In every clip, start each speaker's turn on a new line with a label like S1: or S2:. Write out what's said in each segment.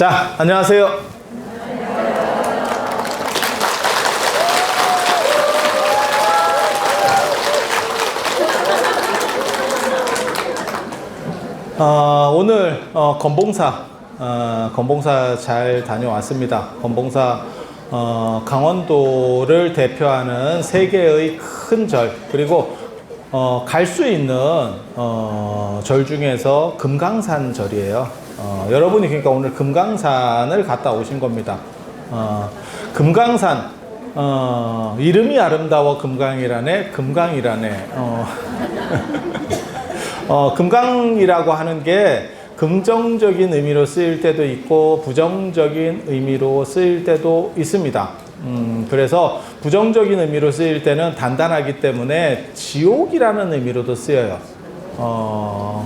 S1: 자, 안녕하세요. 오늘 건봉사 잘 다녀왔습니다. 건봉사 강원도를 대표하는 세 개의 큰 절, 그리고 갈 수 있는 절 중에서 금강산 절이에요. 여러분이 그러니까 오늘 금강산을 갔다 오신 겁니다. 금강산, 이름이 아름다워 금강이라네. 금강이라고 하는 게 긍정적인 의미로 쓰일 때도 있고 부정적인 의미로 쓰일 때도 있습니다. 그래서 부정적인 의미로 쓰일 때는 단단하기 때문에 지옥이라는 의미로도 쓰여요.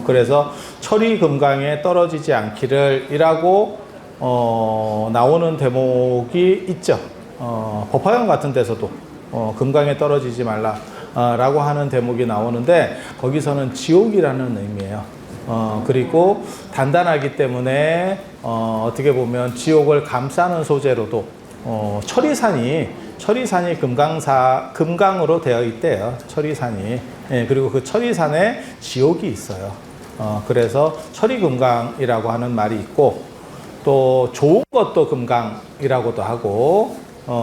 S1: 그래서 철이 금강에 떨어지지 않기를 이라고 나오는 대목이 있죠. 법화경 같은 데서도 금강에 떨어지지 말라 라고 하는 대목이 나오는데, 거기서는 지옥이라는 의미예요. 그리고 단단하기 때문에 어떻게 보면 지옥을 감싸는 소재로도 철이산이 금강으로 되어 있대요. 철이산이. 예, 그리고 그 철이산에 지옥이 있어요. 그래서 철이금강이라고 하는 말이 있고, 또 좋은 것도 금강이라고도 하고,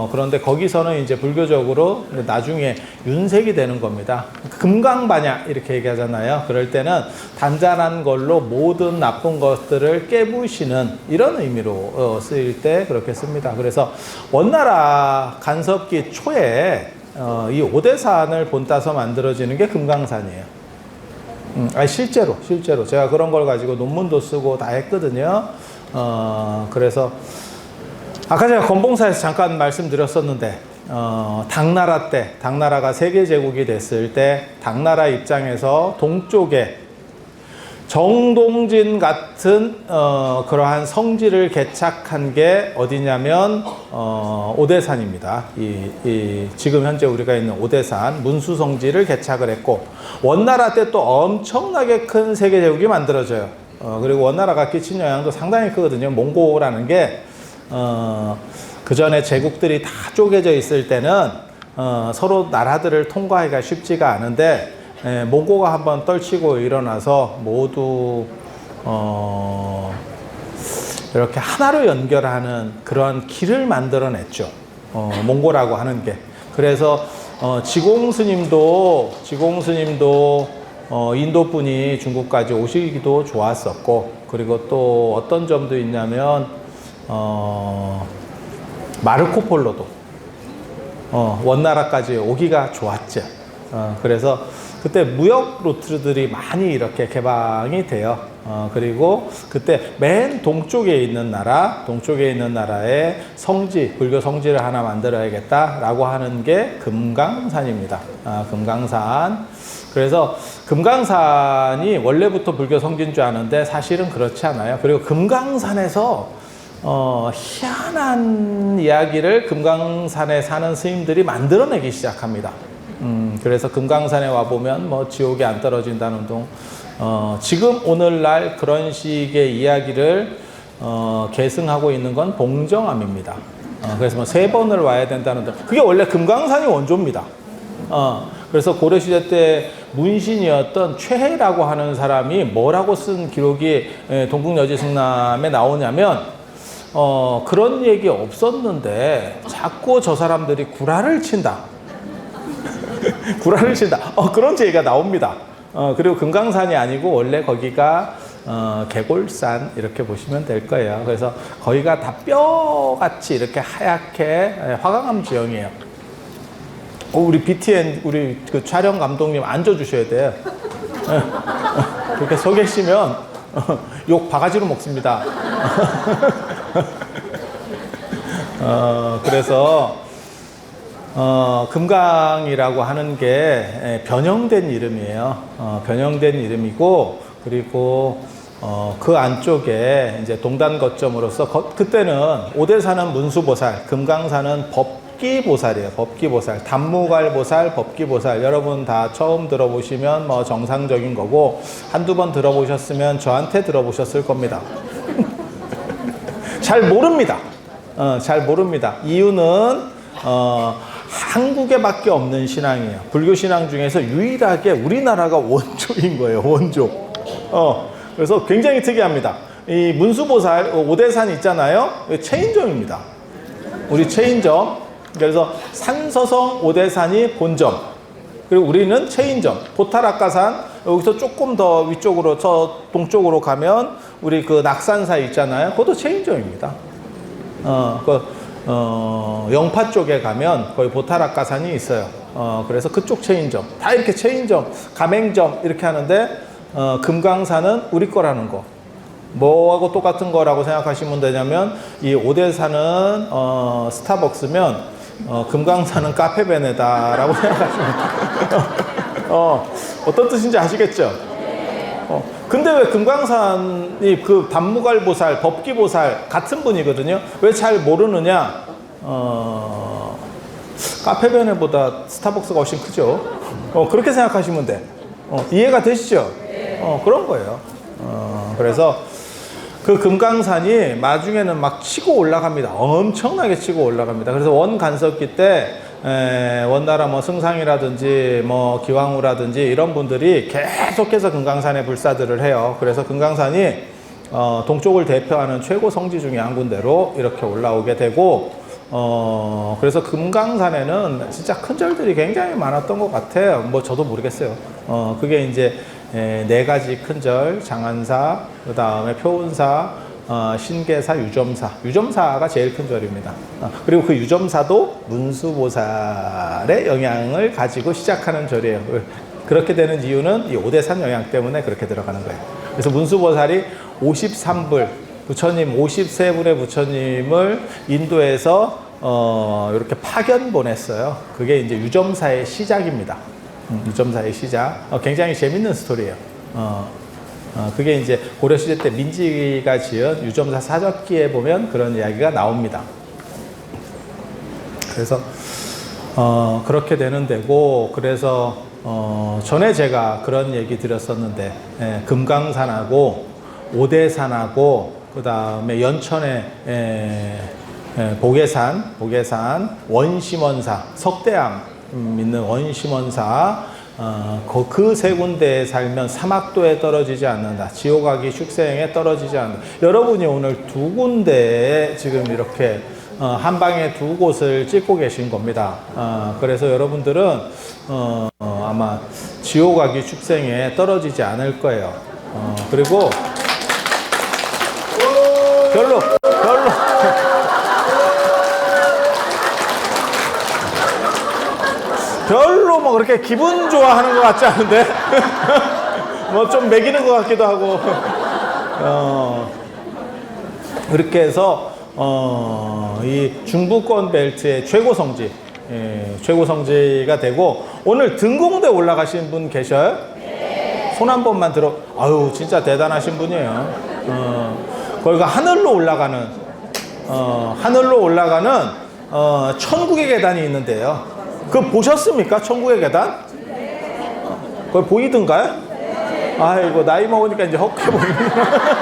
S1: 그런데 거기서는 이제 불교적으로 나중에 윤색이 되는 겁니다. 금강반야 이렇게 얘기하잖아요. 그럴 때는 단단한 걸로 모든 나쁜 것들을 깨부시는 이런 의미로 쓰일 때 그렇게 씁니다. 그래서 원나라 간섭기 초에 이 오대산을 본따서 만들어지는 게 금강산이에요. 실제로 제가 그런 걸 가지고 논문도 쓰고 다 했거든요. 그래서 아까 제가 건봉사에서 잠깐 말씀드렸었는데, 당나라가 세계제국이 됐을 때 당나라 입장에서 동쪽에 정동진 같은 그러한 성지를 개착한 게 어디냐면 오대산입니다. 지금 현재 우리가 있는 오대산 문수성지를 개착을 했고, 원나라 때 또 엄청나게 큰 세계제국이 만들어져요. 그리고 원나라가 끼친 영향도 상당히 크거든요. 몽고라는 게 그 전에 제국들이 다 쪼개져 있을 때는 서로 나라들을 통과하기가 쉽지가 않은데, 몽고가 한번 떨치고 일어나서 모두 이렇게 하나로 연결하는 그런 길을 만들어냈죠. 몽고라고 하는 게. 그래서 지공스님도 인도 분이 중국까지 오시기도 좋았었고, 그리고 또 어떤 점도 있냐면 마르코폴로도 원나라까지 오기가 좋았죠. 그래서 그때 무역 루트들이 많이 이렇게 개방이 돼요. 그리고 그때 맨 동쪽에 있는 나라의 성지, 불교 성지를 하나 만들어야겠다라고 하는 게 금강산입니다. 금강산. 그래서 금강산이 원래부터 불교 성지인 줄 아는데 사실은 그렇지 않아요. 그리고 금강산에서 희한한 이야기를 금강산에 사는 스님들이 만들어내기 시작합니다. 그래서 금강산에 와보면 뭐 지옥에 안 떨어진다는 둥, 지금 오늘날 그런 식의 이야기를 계승하고 있는 건 봉정암입니다. 그래서 뭐 3번을 와야 된다는 둥, 그게 원래 금강산이 원조입니다. 그래서 고려시대 때 문신이었던 최해라고 하는 사람이 뭐라고 쓴 기록이 동국여지승남에 나오냐면, 그런 얘기 없었는데 자꾸 저 사람들이 구라를 친다. 그런 얘기가 나옵니다. 그리고 금강산이 아니고 원래 거기가 개골산 이렇게 보시면 될 거예요. 그래서 거기가 다 뼈같이 이렇게 하얗게 화강암 지형이에요. 우리 BTN 우리 그 촬영 감독님 앉아주셔야 돼요. 그렇게 서 계시면 욕 바가지로 먹습니다. 그래서 금강이라고 하는 게 변형된 이름이에요. 변형된 이름이고, 그리고 그 안쪽에 이제 동단 거점으로서 그때는 오대산은 문수보살, 금강산은 법기보살이에요. 법기보살, 단무갈보살, 법기보살. 여러분 다 처음 들어보시면 뭐 정상적인 거고, 한두 번 들어보셨으면 저한테 들어보셨을 겁니다. 잘 모릅니다. 잘 모릅니다. 이유는 한국에밖에 없는 신앙이에요. 불교 신앙 중에서 유일하게 우리나라가 원조인 거예요. 원조. 그래서 굉장히 특이합니다. 이 문수보살 오대산 있잖아요. 체인점입니다. 우리 체인점. 그래서 산서성 오대산이 본점. 그리고 우리는 체인점. 보타락가산 여기서 조금 더 위쪽으로 저 동쪽으로 가면 우리 그 낙산사 있잖아요. 그것도 체인점입니다. 영파 쪽에 가면 거기 보타락가산이 있어요. 그래서 그쪽 체인점. 다 이렇게 체인점, 가맹점 이렇게 하는데 금강산은 우리 거라는 거. 뭐하고 똑같은 거라고 생각하시면 되냐면 이 오대산은 스타벅스면 금강산은 카페베네다라고 생각하시면 돼요. 어떤 뜻인지 아시겠죠? 근데 왜 금강산이 그 단무갈보살, 법기보살 같은 분이거든요. 왜 잘 모르느냐? 카페베네보다 스타벅스가 훨씬 크죠. 그렇게 생각하시면 돼. 이해가 되시죠? 그런 거예요. 그래서 그 금강산이 나중에는 막 치고 올라갑니다. 엄청나게 치고 올라갑니다. 그래서 원간섭기 때 원나라 뭐 승상이라든지 뭐 기왕후라든지 이런 분들이 계속해서 금강산에 불사들을 해요. 그래서 금강산이 동쪽을 대표하는 최고 성지 중에 한 군데로 이렇게 올라오게 되고 그래서 금강산에는 진짜 큰 절들이 굉장히 많았던 것 같아요. 뭐 저도 모르겠어요. 그게 이제 네 가지 큰 절, 장안사, 그 다음에 표운사, 신계사, 유점사. 유점사가 제일 큰 절입니다. 그리고 그 유점사도 문수보살의 영향을 가지고 시작하는 절이에요. 그렇게 되는 이유는 이 오대산 영향 때문에 그렇게 들어가는 거예요. 그래서 문수보살이 53불, 부처님 53분의 부처님을 인도에서 이렇게 파견 보냈어요. 그게 이제 유점사의 시작입니다. 유점사의 시작. 굉장히 재밌는 스토리예요. 그게 이제 고려시대 때 민지가 지은 유점사 사적기에 보면 그런 이야기가 나옵니다. 그래서 그렇게 되는 데고, 그래서 전에 제가 그런 얘기 드렸었는데 금강산하고 오대산하고 그 다음에 연천의 보계산, 원심원사, 석대암 있는 원심원사, 그 세 군데에 살면 사막도에 떨어지지 않는다. 지옥 가기 축생에 떨어지지 않는다. 여러분이 오늘 두 군데에 지금 이렇게 한 방에 두 곳을 찍고 계신 겁니다. 그래서 여러분들은 아마 지옥 가기 축생에 떨어지지 않을 거예요. 그리고 별로 뭐 그렇게 기분 좋아하는 것 같지 않은데? 뭐 좀 매기는 것 같기도 하고. 그렇게 해서 이 중부권 벨트의 최고 성지, 최고 성지가 되고, 오늘 등공대 올라가신 분 계셔요? 손 한 번만 들어. 아유, 진짜 대단하신 분이에요. 거기가 하늘로 올라가는 천국의 계단이 있는데요. 그거 보셨습니까? 천국의 계단? 그거 보이던가요? 아이고, 나이 먹으니까 이제 헛해 보이는구나.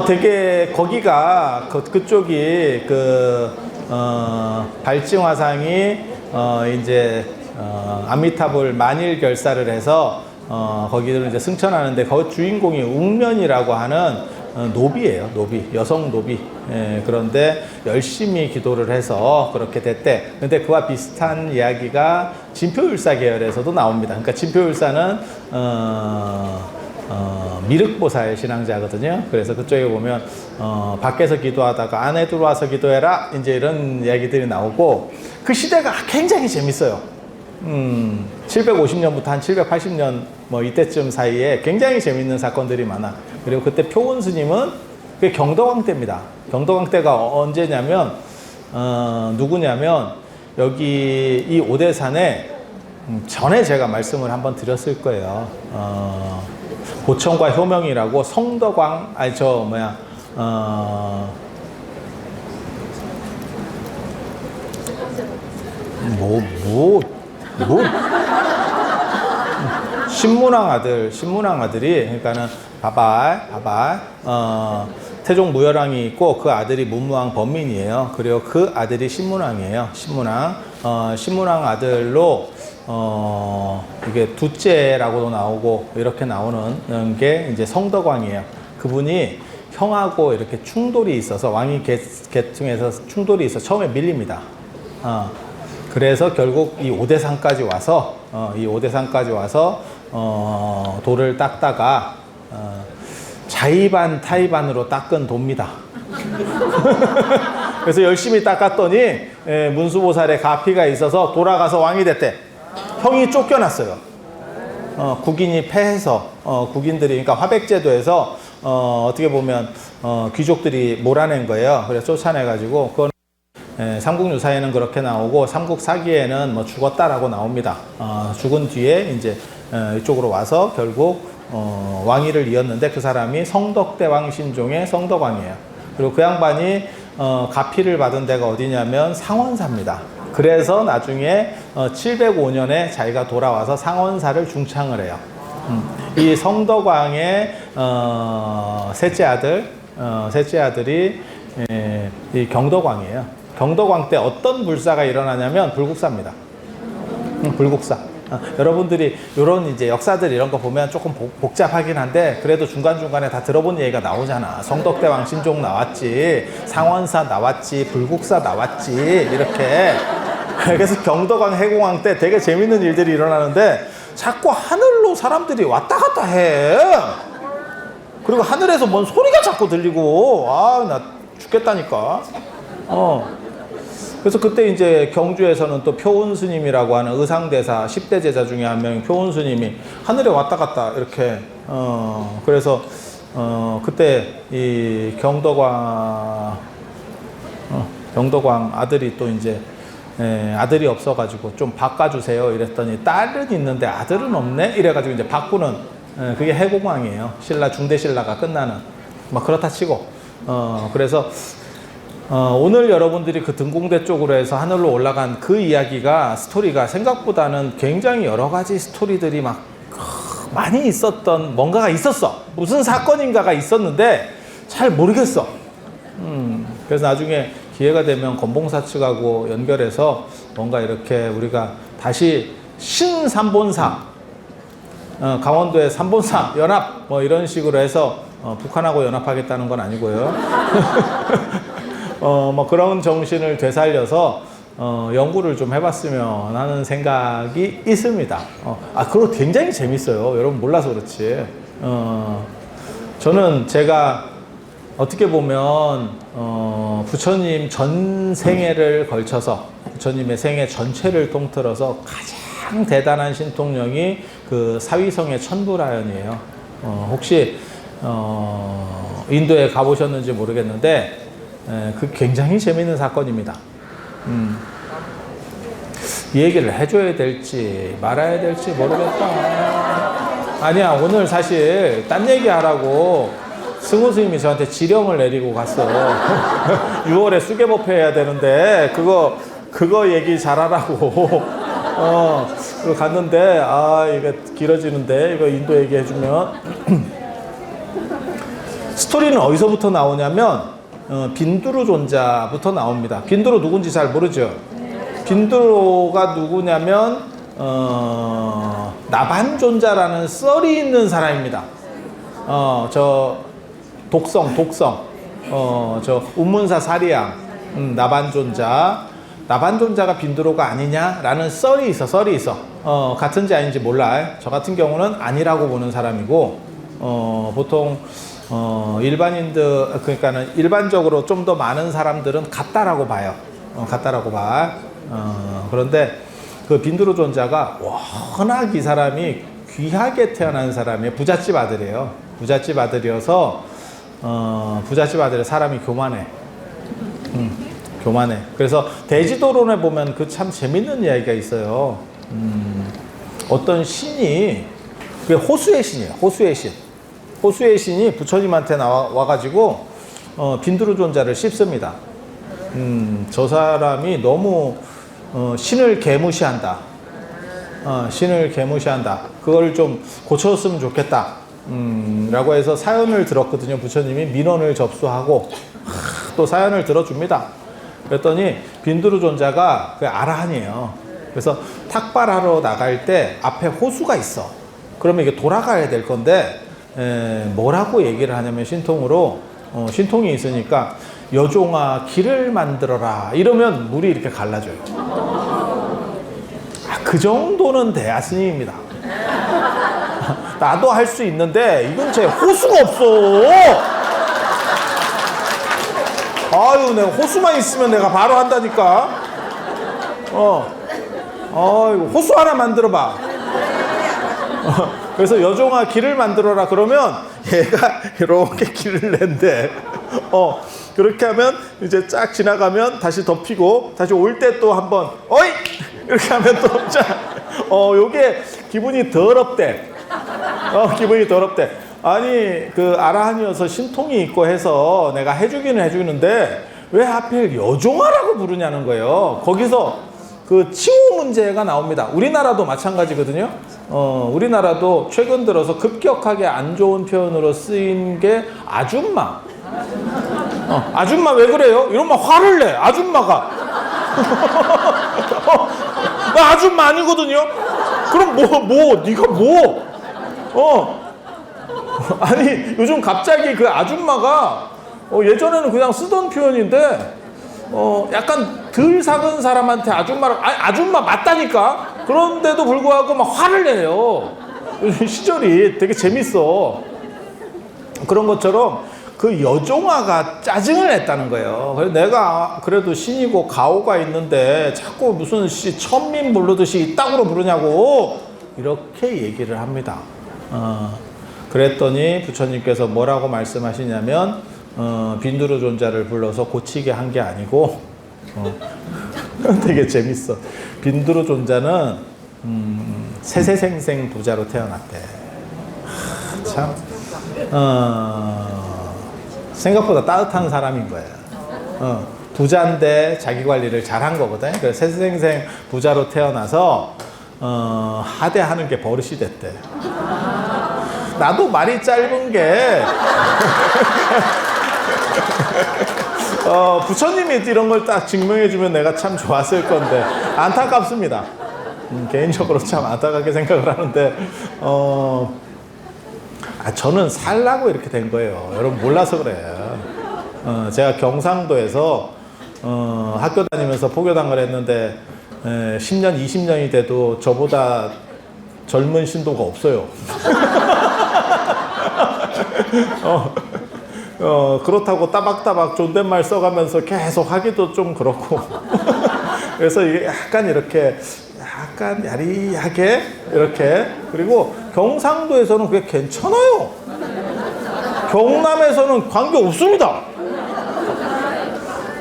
S1: 되게 거기가 그쪽이 발증화상이 이제 아미타불 만일 결사를 해서 거기를 이제 승천하는데, 거기 주인공이 웅면이라고 하는 노비예요. 노비, 여성 노비. 그런데 열심히 기도를 해서 그렇게 됐대. 근데 그와 비슷한 이야기가 진표율사 계열에서도 나옵니다. 그러니까 진표율사는 미륵보살 신앙자거든요. 그래서 그쪽에 보면 밖에서 기도하다가 안에 들어와서 기도해라, 이제 이런 이야기들이 나오고, 그 시대가 굉장히 재밌어요. 750년부터 한 780년 뭐 이때쯤 사이에 굉장히 재밌는 사건들이 많아. 그리고 그때 표운 스님은 그게 경덕왕 때입니다. 경덕왕 때가 언제냐면 누구냐면 여기 이 오대산에 전에 제가 말씀을 한번 드렸을 거예요. 보청과 효명이라고 성덕왕, 신문왕 아들이, 그러니까는 태종 무열왕이 있고 그 아들이 문무왕 번민이에요. 그리고 그 아들이 신문왕이에요. 신문왕 아들로 이게 두째라고도 나오고 이렇게 나오는 게 이제 성덕왕이에요. 그분이 형하고 이렇게 충돌이 있어서 왕위 계층에서 충돌이 있어 처음에 밀립니다. 그래서 결국 이 오대산까지 와서 돌을 닦다가 자의반 타의반으로 닦은 돕니다. 그래서 열심히 닦았더니 문수보살의 가피가 있어서 돌아가서 왕이 됐대. 형이 쫓겨났어요. 국인이 패해서 국인들이, 그러니까 화백제도에서 어떻게 보면 귀족들이 몰아낸 거예요. 그래서 쫓아내가지고 그건 삼국유사에는 그렇게 나오고 삼국사기에는 뭐 죽었다라고 나옵니다. 죽은 뒤에 이제 이쪽으로 와서 결국 왕위를 이었는데 그 사람이 성덕대왕 신종의 성덕왕이에요. 그리고 그 양반이 가피를 받은 데가 어디냐면 상원사입니다. 그래서 나중에 705년에 자기가 돌아와서 상원사를 중창을 해요. 이 성덕왕의 셋째 아들이 이 경덕왕이에요. 경덕왕 때 어떤 불사가 일어나냐면 불국사입니다. 불국사. 여러분들이 이런 이제 역사들 이런 거 보면 조금 복잡하긴 한데 그래도 중간중간에 다 들어본 얘기가 나오잖아. 성덕대왕 신종 나왔지, 상원사 나왔지, 불국사 나왔지, 이렇게. 그래서 경덕왕 해공왕 때 되게 재밌는 일들이 일어나는데 자꾸 하늘로 사람들이 왔다 갔다 해. 그리고 하늘에서 뭔 소리가 자꾸 들리고, 나 죽겠다니까. 그래서 그때 이제 경주에서는 또 표운 스님이라고 하는 의상대사 10대 제자 중에 한 명인 표운 스님이 하늘에 왔다 갔다 이렇게, 그래서, 그때 이 경덕왕 아들이 또 이제, 아들이 없어가지고 좀 바꿔주세요 이랬더니 딸은 있는데 아들은 없네? 이래가지고 이제 바꾸는, 그게 해공왕이에요. 중대신라가 끝나는. 막 그렇다 치고. 그래서, 오늘 여러분들이 그 등공대 쪽으로 해서 하늘로 올라간 그 이야기가 스토리가 생각보다는 굉장히 여러 가지 스토리들이 막 많이 있었던 뭔가가 있었어. 무슨 사건인가가 있었는데 잘 모르겠어. 그래서 나중에 기회가 되면 건봉사 측하고 연결해서 뭔가 이렇게 우리가 다시 신삼본사, 강원도의 삼본사 연합 뭐 이런 식으로 해서 북한하고 연합하겠다는 건 아니고요. 뭐 그런 정신을 되살려서 연구를 좀 해봤으면 하는 생각이 있습니다. 그리고 굉장히 재밌어요. 여러분 몰라서 그렇지. 저는 제가 어떻게 보면 부처님 전 생애를 걸쳐서 부처님의 생애 전체를 통틀어서 가장 대단한 신통령이 그 사위성의 천부라연이에요. 혹시 인도에 가보셨는지 모르겠는데 그 굉장히 재미있는 사건입니다. 이 얘기를 해줘야 될지 말아야 될지 모르겠다. 아니야, 오늘 사실 딴 얘기하라고 승우 스님이 저한테 지령을 내리고 갔어. 6월에 수계법회 해야 되는데 그거 얘기 잘하라고. 그거 갔는데 이게 길어지는데 이거 인도 얘기 해주면 스토리는 어디서부터 나오냐면 빈두루 존자부터 나옵니다. 빈두루 누군지 잘 모르죠? 빈두루가 누구냐면 나반존자라는 썰이 있는 사람입니다. 저 독성 저 운문사 사리양 나반존자가 빈두루가 아니냐라는 썰이 있어. 같은지 아닌지 몰라. 저 같은 경우는 아니라고 보는 사람이고 보통 일반인들, 그러니까는 일반적으로 좀 더 많은 사람들은 같다라고 봐요. 같다라고 봐. 그런데 그 빈두루 존자가 워낙 이 사람이 귀하게 태어난 사람이에요. 부잣집 아들이에요. 부잣집 아들이어서, 부잣집 아들의 사람이 교만해. 교만해. 그래서 대지도론에 보면 그 참 재밌는 이야기가 있어요. 어떤 신이, 그게 호수의 신이에요. 호수의 신이 부처님한테 와가지고 빈두루 존자를 씹습니다. 저 사람이 너무 신을 개무시한다. 신을 개무시한다. 그걸 좀 고쳤으면 좋겠다. 라고 해서 사연을 들었거든요. 부처님이 민원을 접수하고 또 사연을 들어줍니다. 그랬더니 빈두르존자가 그 아라한이에요. 그래서 탁발하러 나갈 때 앞에 호수가 있어. 그러면 이게 돌아가야 될 건데 뭐라고 얘기를 하냐면 신통으로 신통이 있으니까 여종아 길을 만들어라 이러면 물이 이렇게 갈라져요. 그 정도는 돼야 스님입니다. 나도 할 수 있는데 이건 제 호수가 없어. 아유, 내가 호수만 있으면 내가 바로 한다니까. 이거 호수 하나 만들어봐. 그래서 여종아 길을 만들어라 그러면 얘가 이렇게 길을 낸대. 그렇게 하면 이제 쫙 지나가면 다시 덮이고 다시 올 때 또 한번 어이 이렇게 하면 또 쫙. 요게 기분이 더럽대. 기분이 더럽대. 아니 그 아라한이어서 신통이 있고 해서 내가 해주기는 해주는데 왜 하필 여종아라고 부르냐는 거예요. 거기서 그 칭호 문제가 나옵니다. 우리나라도 마찬가지거든요. 우리나라도 최근 들어서 급격하게 안 좋은 표현으로 쓰인 게 아줌마. 아줌마 왜 그래요? 이러면 화를 내. 아줌마가. 나 아줌마 아니거든요. 그럼 네가 뭐? 아니 요즘 갑자기 그 아줌마가 예전에는 그냥 쓰던 표현인데 약간 덜 작은 사람한테 아줌마를 아줌마 맞다니까. 그런데도 불구하고 막 화를 내요. 요즘 시절이 되게 재밌어. 그런 것처럼 그 여종아가 짜증을 냈다는 거예요. 그래서 내가 그래도 신이고 가오가 있는데 자꾸 무슨 천민 부르듯이 이따구로 부르냐고 이렇게 얘기를 합니다. 그랬더니 부처님께서 뭐라고 말씀하시냐면 빈두르존자를 불러서 고치게 한 게 아니고 되게 재밌어. 빈두르존자는 세세생생 부자로 태어났대. 참 생각보다 따뜻한 사람인 거예요. 부자인데 자기 관리를 잘한 거거든. 그래서 세세생생 부자로 태어나서 하대하는 게 버릇이 됐대. 나도 말이 짧은 게 부처님이 이런 걸 딱 증명해주면 내가 참 좋았을 건데 안타깝습니다. 개인적으로 참 안타깝게 생각을 하는데 저는 살라고 이렇게 된 거예요. 여러분 몰라서 그래요. 제가 경상도에서 학교 다니면서 포교당을 했는데 10년, 20년이 돼도 저보다 젊은 신도가 없어요. 그렇다고 따박따박 존댓말 써가면서 계속 하기도 좀 그렇고. 그래서 이게 약간 이렇게 약간 야리하게 이렇게. 그리고 경상도에서는 그게 괜찮아요. 경남에서는 관계 없습니다.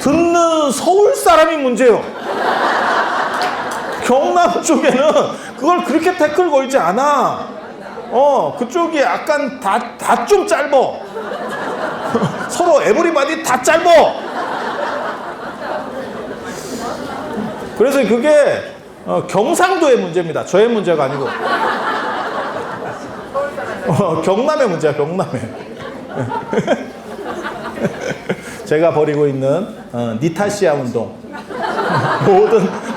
S1: 듣는 서울 사람이 문제예요. 경남 쪽에는 그걸 그렇게 태클 걸지 않아. 그쪽이 약간 다 좀 짧어. 서로 에브리바디 다 짧어. 그래서 그게 경상도의 문제입니다. 저의 문제가 아니고 경남의 문제야. 경남의. 제가 벌이고 있는 니타시아 운동.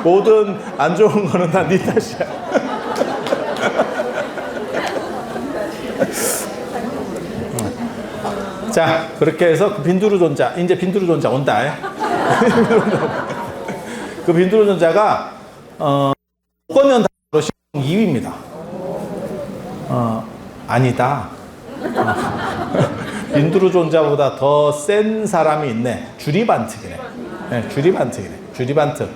S1: 모든 안 좋은 거는 다 니타시아. 자, 그렇게 해서 그 빈두르존자, 이제 빈두르존자 온다. 그 빈두르존자가 5년 단위로 2위입니다. 아니다. 빈두르존자보다 더 센 사람이 있네. 주리반특이네. 네, 주리반특이네. 주리반특.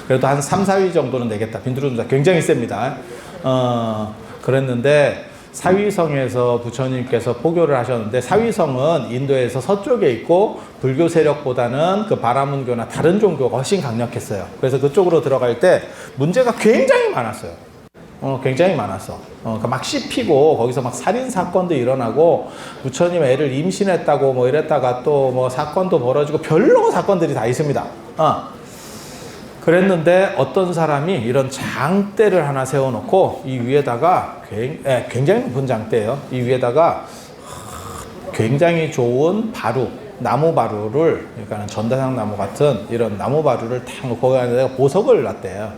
S1: 그래도 한 3, 4위 정도는 되겠다. 빈두르존자 굉장히 셉니다. 그랬는데 사위성에서 부처님께서 포교를 하셨는데, 사위성은 인도에서 서쪽에 있고 불교 세력보다는 그 바라문교나 다른 종교가 훨씬 강력했어요. 그래서 그쪽으로 들어갈 때 문제가 굉장히 많았어요. 굉장히 많았어. 그러니까 막 씹히고 거기서 막 살인 사건도 일어나고 부처님 애를 임신했다고 뭐 이랬다가 또 뭐 사건도 벌어지고 별로 사건들이 다 있습니다. 그랬는데 어떤 사람이 이런 장대를 하나 세워놓고 이 위에다가 굉장히 높은 장대예요. 이 위에다가 굉장히 좋은 바루, 나무 바루를, 그러니까 전다상 나무 같은 이런 나무 바루를 탁 놓고 거기다가 보석을 놨대요.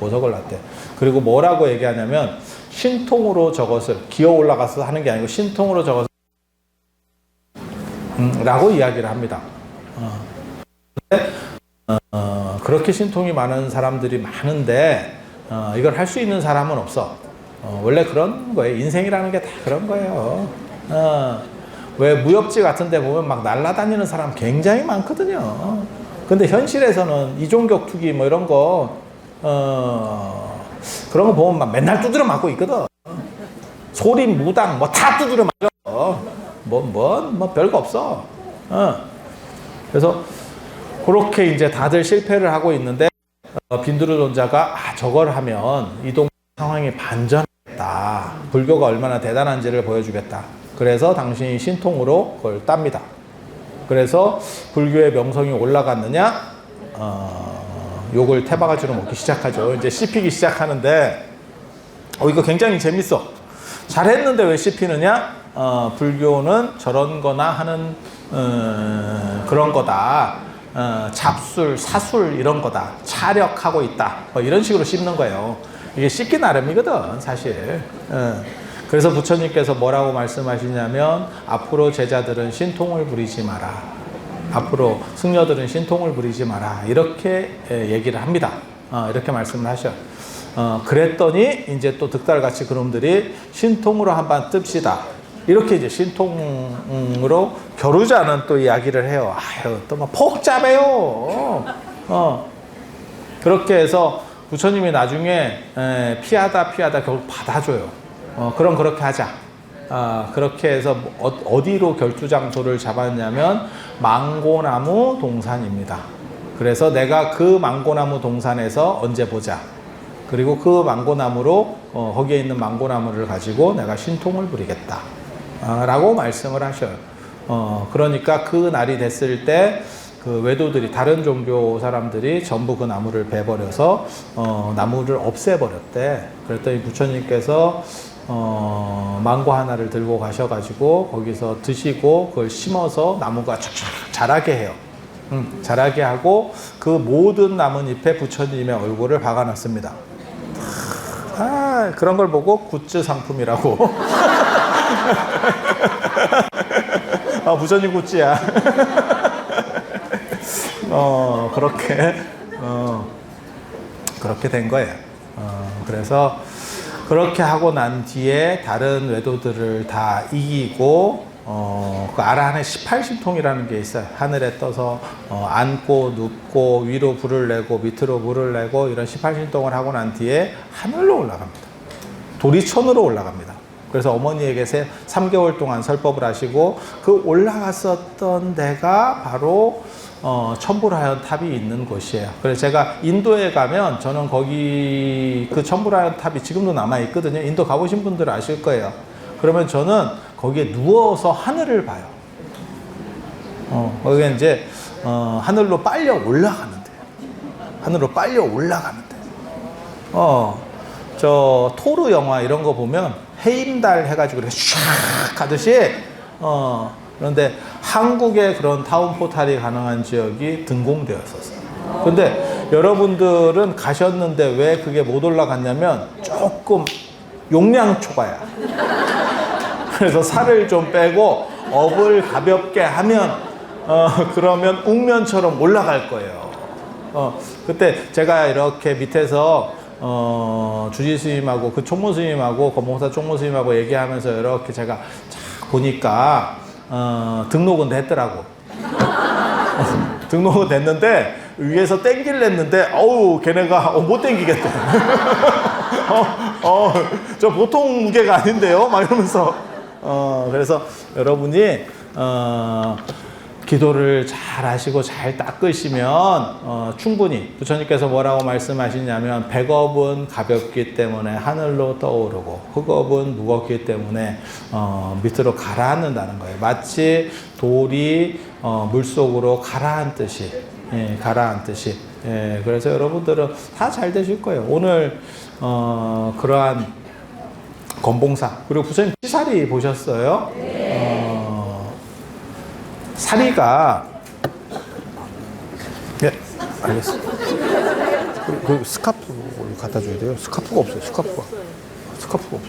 S1: 보석을 놨대. 그리고 뭐라고 얘기하냐면 신통으로 저것을 기어 올라가서 하는 게 아니고 신통으로 저것을 라고 이야기를 합니다. 그렇게 신통이 많은 사람들이 많은데 이걸 할 수 있는 사람은 없어. 원래 그런 거예요. 인생이라는 게 다 그런 거예요. 왜 무협지 같은 데 보면 막 날아다니는 사람 굉장히 많거든요. 근데 현실에서는 이종격 투기 뭐 이런 거 그런 거 보면 막 맨날 두드려 맞고 있거든. 소림 무당 뭐 다 두드려 맞아. 뭐 별거 없어. 그래서 그렇게 이제 다들 실패를 하고 있는데 빈두르존자가 저걸 하면 이동 상황이 반전했다. 불교가 얼마나 대단한지를 보여주겠다. 그래서 당신이 신통으로 그걸 땁니다. 그래서 불교의 명성이 올라갔느냐? 욕을 태바가지로 먹기 시작하죠. 이제 씹히기 시작하는데 이거 굉장히 재밌어. 잘했는데 왜 씹히느냐? 불교는 저런 거나 하는 그런 거다. 잡술, 사술 이런 거다. 차력하고 있다. 뭐 이런 식으로 씹는 거예요. 이게 씹기 나름이거든, 사실. 그래서 부처님께서 뭐라고 말씀하시냐면 앞으로 제자들은 신통을 부리지 마라. 앞으로 승려들은 신통을 부리지 마라. 이렇게 얘기를 합니다. 이렇게 말씀을 하셔. 그랬더니 이제 또 득달같이 그놈들이 신통으로 한번 뜹시다. 이렇게 이제 신통으로 겨루자는 또 이야기를 해요. 아유, 또 막 복잡해요. 그렇게 해서 부처님이 나중에 피하다 결국 받아줘요. 그럼 그렇게 하자. 그렇게 해서 어디로 결투장소를 잡았냐면 망고나무 동산입니다. 그래서 내가 그 망고나무 동산에서 언제 보자. 그리고 그 망고나무로 거기에 있는 망고나무를 가지고 내가 신통을 부리겠다. 라고 말씀을 하셔요. 그러니까 그 날이 됐을 때 그 외도들이 다른 종교 사람들이 전부 그 나무를 베버려서 나무를 없애버렸대. 그랬더니 부처님께서 망고 하나를 들고 가셔가지고 거기서 드시고 그걸 심어서 나무가 쫙쫙 자라게 해요. 자라게 하고 그 모든 나뭇잎에 부처님의 얼굴을 박아놨습니다. 그런 걸 보고 굿즈 상품이라고. 부처님 굿즈야. 그렇게 된 거예요. 그래서 그렇게 하고 난 뒤에 다른 외도들을 다 이기고 그 아라한의 18신통이라는 게 있어요. 하늘에 떠서 앉고 눕고 위로 불을 내고 밑으로 불을 내고 이런 18신통을 하고 난 뒤에 하늘로 올라갑니다. 도리천으로 올라갑니다. 그래서 어머니에게 3개월 동안 설법을 하시고 그 올라갔었던 데가 바로 첨부라연 탑이 있는 곳이에요. 그래서 제가 인도에 가면 저는 거기 그 첨부라연 탑이 지금도 남아 있거든요. 인도 가보신 분들은 아실 거예요. 그러면 저는 거기에 누워서 하늘을 봐요. 거기에 이제 하늘로 빨려 올라가는데, 하늘로 빨려 올라가는데, 저 토르 영화 이런 거 보면 해임달 해가지고 이렇게 샥 가듯이 그런데 한국에 그런 타운 포탈이 가능한 지역이 등공되었었어요. 근데 여러분들은 가셨는데 왜 그게 못 올라갔냐면 조금 용량 초과야. 그래서 살을 좀 빼고 업을 가볍게 하면 그러면 웅면처럼 올라갈 거예요. 그때 제가 이렇게 밑에서 주지 스님하고 그 총무 스님하고 검봉사 총무 스님하고 얘기하면서 이렇게 제가 쫙 보니까 등록은 됐더라고. 등록은 됐는데 위에서 땡기려 했는데 걔네가 못 땡기겠대. 저 보통 무게가 아닌데요? 막 이러면서 그래서 여러분이 기도를 잘 하시고 잘 닦으시면 충분히 부처님께서 뭐라고 말씀하시냐면 백업은 가볍기 때문에 하늘로 떠오르고 흑업은 무겁기 때문에 밑으로 가라앉는다는 거예요. 마치 돌이 물속으로 가라앉듯이 가라앉듯이 예, 그래서 여러분들은 다 잘 되실 거예요. 오늘 그러한 건봉사 그리고 부처님 치사리 보셨어요? 사리가 예, 알겠습니다. 그 스카프 갖다 줘야 돼요. 스카프가 없어요. 스카프가 없어요. 스카프.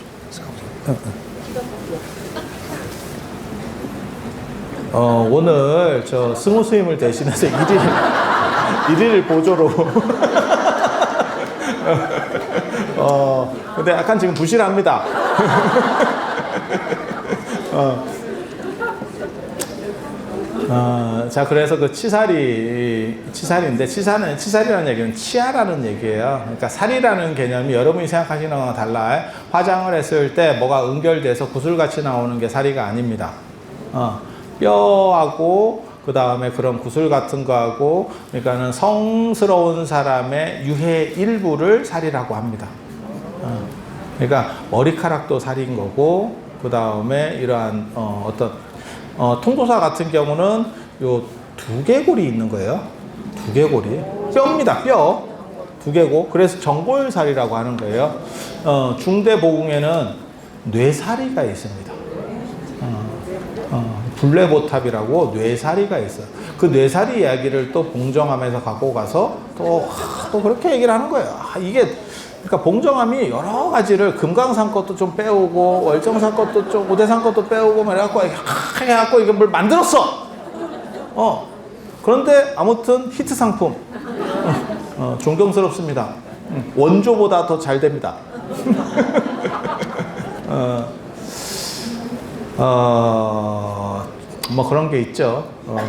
S1: 오늘 저 승우 스님을 대신해서 1일 보조로 근데 약간 지금 부실합니다. 자, 그래서 그 치사리인데, 치사리라는 얘기는 치아라는 얘기예요. 그러니까 살이라는 개념이 여러분이 생각하시는 거랑 달라요. 화장을 했을 때 뭐가 응결돼서 구슬같이 나오는 게 살이가 아닙니다. 뼈하고, 그 다음에 그런 구슬 같은 거하고, 그러니까는 성스러운 사람의 유해 일부를 살이라고 합니다. 그러니까 머리카락도 살인 거고, 그 다음에 이러한, 통도사 같은 경우는 요 두개골이 있는 거예요. 두개골이. 뼈입니다, 뼈. 두개골. 그래서 정골살이라고 하는 거예요. 중대보궁에는 뇌살이가 있습니다. 불레보탑이라고 뇌살이가 있어요. 그 뇌살이 이야기를 또 봉정암에서 갖고 가서 또 그렇게 얘기를 하는 거예요. 그러니까 봉정암이 여러 가지를 금강산 것도 좀 빼오고 월정산 것도 좀 오대산 것도 빼오고 막 해갖고 이게 뭘 만들었어. 그런데 아무튼 히트 상품. 존경스럽습니다. 원조보다 더 잘 됩니다. 뭐 그런 게 있죠.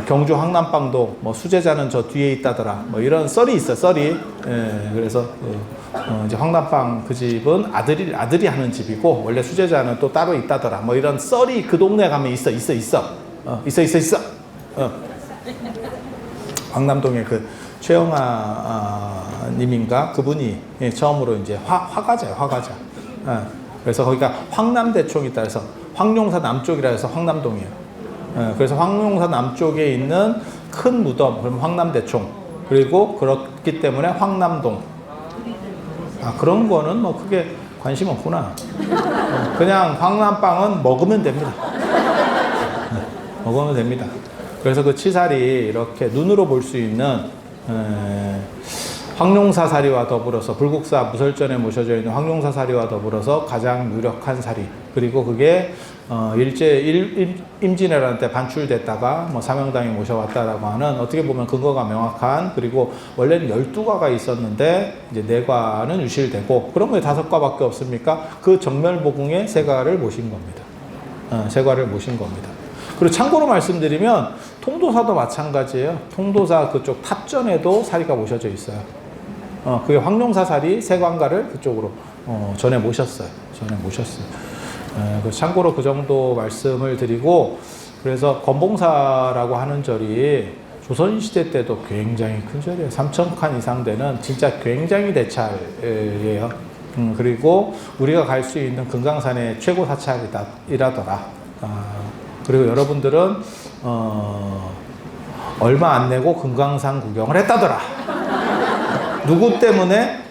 S1: 경주 황남빵도 뭐 수제자는 저 뒤에 있다더라. 뭐 이런 썰이 있어, 썰이. 예, 그래서 이제 황남빵 그 집은 아들이 하는 집이고 원래 수제자는 또 따로 있다더라. 뭐 이런 썰이 그 동네 가면 있어. 황남동에 그 최영아 님인가 그분이 처음으로 이제 화가자예요, 화가자. 그래서 거기가 황남대총이 있다 해서 황룡사 남쪽이라 해서 황남동이에요. 그래서 황룡사 남쪽에 있는 큰 무덤, 그럼 황남대총. 그리고 그렇기 때문에 황남동. 그런 거는 뭐 크게 관심 없구나. 그냥 황남빵은 먹으면 됩니다. 먹으면 됩니다. 그래서 그 치살이 이렇게 눈으로 볼 수 있는 황룡사사리와 더불어서 불국사 무설전에 모셔져 있는 황룡사사리와 더불어서 가장 유력한 사리. 그리고 그게 임진왜란 때 반출됐다가 뭐 사명당에 모셔왔다라고 하는 어떻게 보면 근거가 명확한, 그리고 원래는 12과가 있었는데 이제 4과는 유실되고 그런 게 5과밖에 없습니까? 그 정멸보궁에 3과를 모신 겁니다. 3과를 모신 겁니다. 그리고 참고로 말씀드리면 통도사도 마찬가지예요. 통도사 그쪽 탑전에도 사리가 모셔져 있어요. 그게 황룡사사리 세관가를 그쪽으로 전에 모셨어요. 참고로 그 정도 말씀을 드리고, 그래서 건봉사라고 하는 절이 조선시대 때도 굉장히 큰 절이에요. 3,000칸 이상 되는 진짜 굉장히 대찰이에요. 그리고 우리가 갈 수 있는 금강산의 최고 사찰이라더라. 그리고 여러분들은 얼마 안 내고 금강산 구경을 했다더라. 누구 때문에?